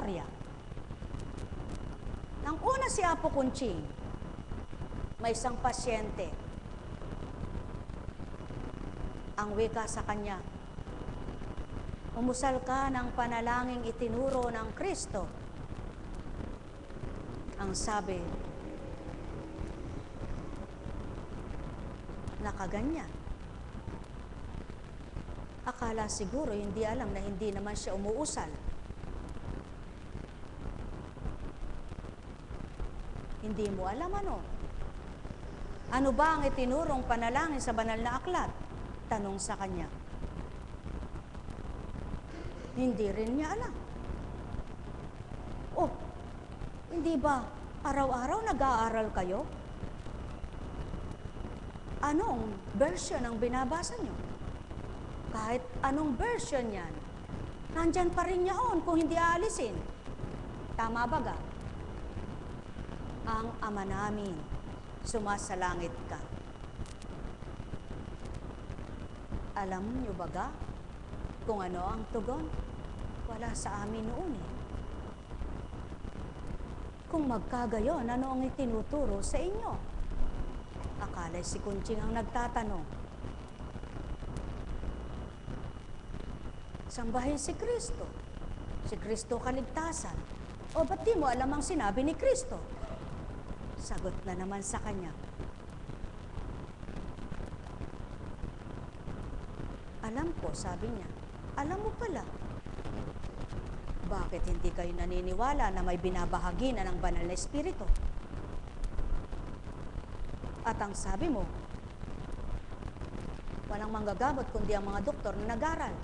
istorya. Nang una si Apo Kunching, may isang pasyente. Ang wika sa kanya, umusal ka ng panalangin itinuro ng Kristo. Ang sabi, nakaganyan. Akala siguro hindi alam na hindi naman siya umuusal. Hindi mo alam ano? Ano ba ang itinurong panalangin sa banal na aklat? Tanong sa kanya. Hindi rin niya alam. Oh, hindi ba araw-araw nag-aaral kayo? Anong version ang binabasa niyo? Kahit anong version yan, nandyan pa rin yaon kung hindi aalisin. Tama ba ga? Ang Ama namin, sumasalangit ka. Alam niyo ba ga kung ano ang tugon? Wala sa amin noon eh. Kung magkagayon, ano ang itinuturo sa inyo? Akala'y si Kunching ang nagtatanong. Sambahin si Kristo. Si Kristo kaligtasan. O ba't di mo alam ang sinabi ni Kristo? Sagot na naman sa kanya. Alam ko, sabi niya. Alam mo pala. Bakit hindi kayo naniniwala na may binabahagi na ng banal na espiritu? At ang sabi mo, walang manggagamot kundi ang mga doktor na nag-aral.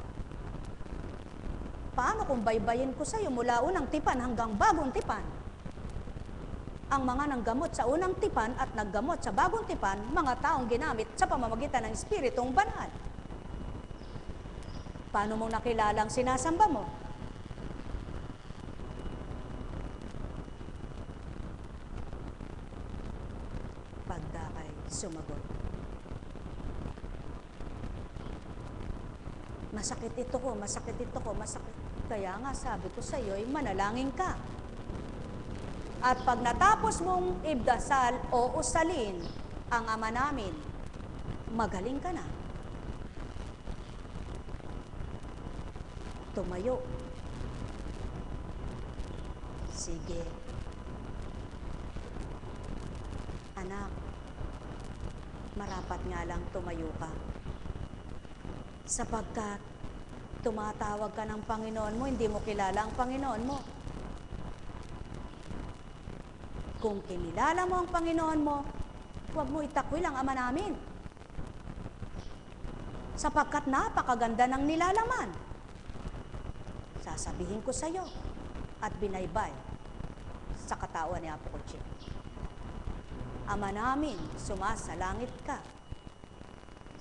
Paano kung baybayin ko sa iyo mula unang tipan hanggang bagong tipan? Ang mga nanggamot sa unang tipan at naggamot sa bagong tipan, mga taong ginamit sa pamamagitan ng Espiritong Banal. Paano mong nakilala ang sinasamba mo? Pagdakay, sumagot. Masakit ito ko, masakit ito ko, masakit. Kaya nga sabi ko sa iyo, manalangin ka. At pag natapos mong ibdasal o usalin ang Ama namin, magaling ka na. Tumayo. Sige. Anak, marapat nga lang tumayo ka. Sapagkat tumatawag ka ng Panginoon mo, hindi mo kilala ang Panginoon mo. Kung kinilala mo ang Panginoon mo, huwag mo itakwil ang Ama namin. Sapagkat napakaganda ng nilalaman. Sasabihin ko sa iyo at binaybay sa katawan ni Apo Kunching. Ama namin, sumasalangit ka.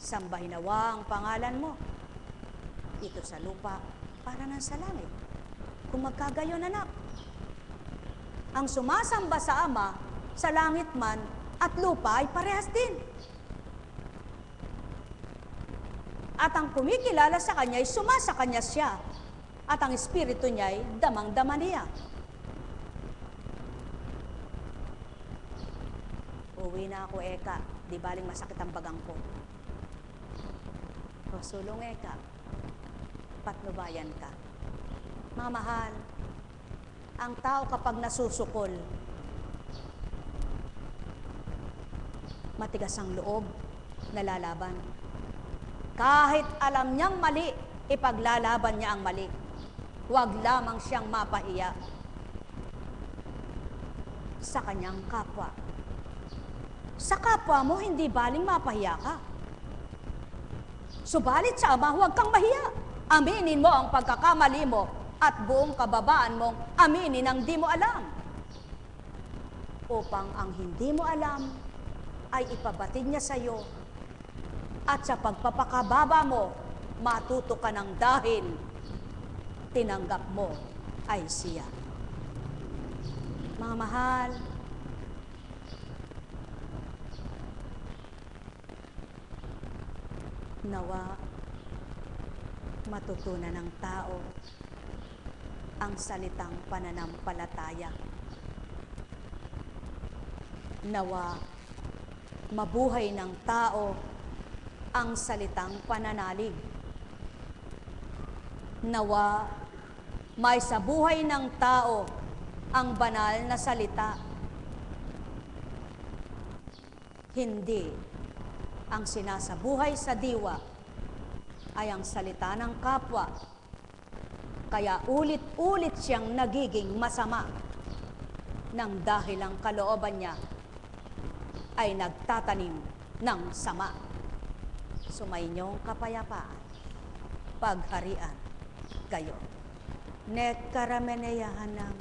Sambahin nawa ang pangalan mo. Dito sa lupa, para nang sa langit. Kung magkagayon, anak. Ang sumasamba sa Ama, sa langit man at lupa ay parehas din. At ang kumikilala sa Kanya ay sumasa Kanya siya. At ang Espiritu niya ay damang-dama niya. Uwi na ako, Eka. Di baling masakit ang bagang ko. O sulong, Eka. Patnubayan ka. Mga mahal, ang tao kapag nasusukol, matigas ang loob, nalalaban. Kahit alam niyang mali, ipaglalaban niya ang mali. Huwag lamang siyang mapahiya sa kanyang kapwa. Sa kapwa mo, hindi baling mapahiya ka. Subalit sa Ama, huwag kang mahiya. Aminin mo ang pagkakamali mo at buong kababaan mong aminin ang di mo alam. Upang ang hindi mo alam ay ipabatid niya sa iyo at sa pagpapakababa mo, matuto ka ng dahil tinanggap mo ay siya. Mga mahal, nawa matutunan ng tao ang salitang pananampalataya. Nawa mabuhay ng tao ang salitang pananalig. Nawa may sa buhay ng tao ang banal na salita. Hindi ang sinasabuhay sa diwa ay ang salita ng kapwa. Kaya ulit-ulit siyang nagiging masama nang dahil ang kalooban niya ay nagtatanim ng sama. Sumainyong kapayapaan, pagharian kayo. Nekkarameneyahanam,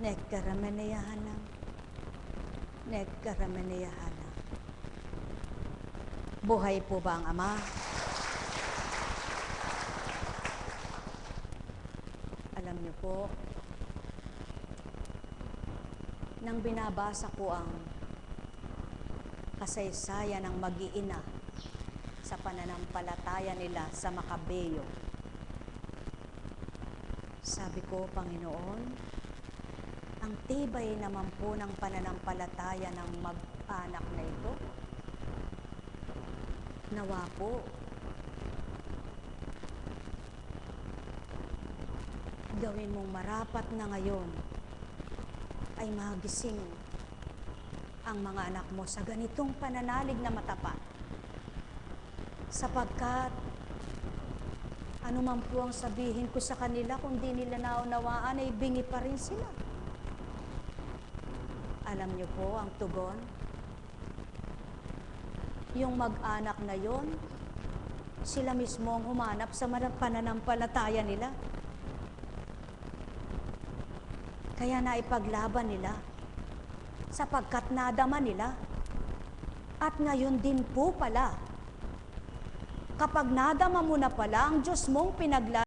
nekkarameneyahanam, nekkarameneyahanam. Buhay po ba ang Ama? Alam niyo po, nang binabasa ko ang kasaysayan ng mag-iina sa pananampalataya nila sa Makabeyo, sabi ko, Panginoon, ang tibay naman po ng pananampalataya ng mag-anak na ito. Nawa po, gawin mong marapat na ngayon ay magising ang mga anak mo sa ganitong pananalig na matapat. Sapagkat ano man po ang sabihin ko sa kanila, kung di nila naunawaan, ay bingi pa rin sila. Alam niyo po ang tugon? Yung mag-anak na yon, sila mismo ang humanap sa pananampalataya nila. Kaya naipaglaban nila, sapagkat nadama nila. At ngayon din po pala, kapag nadama mo na pala ang Diyos mong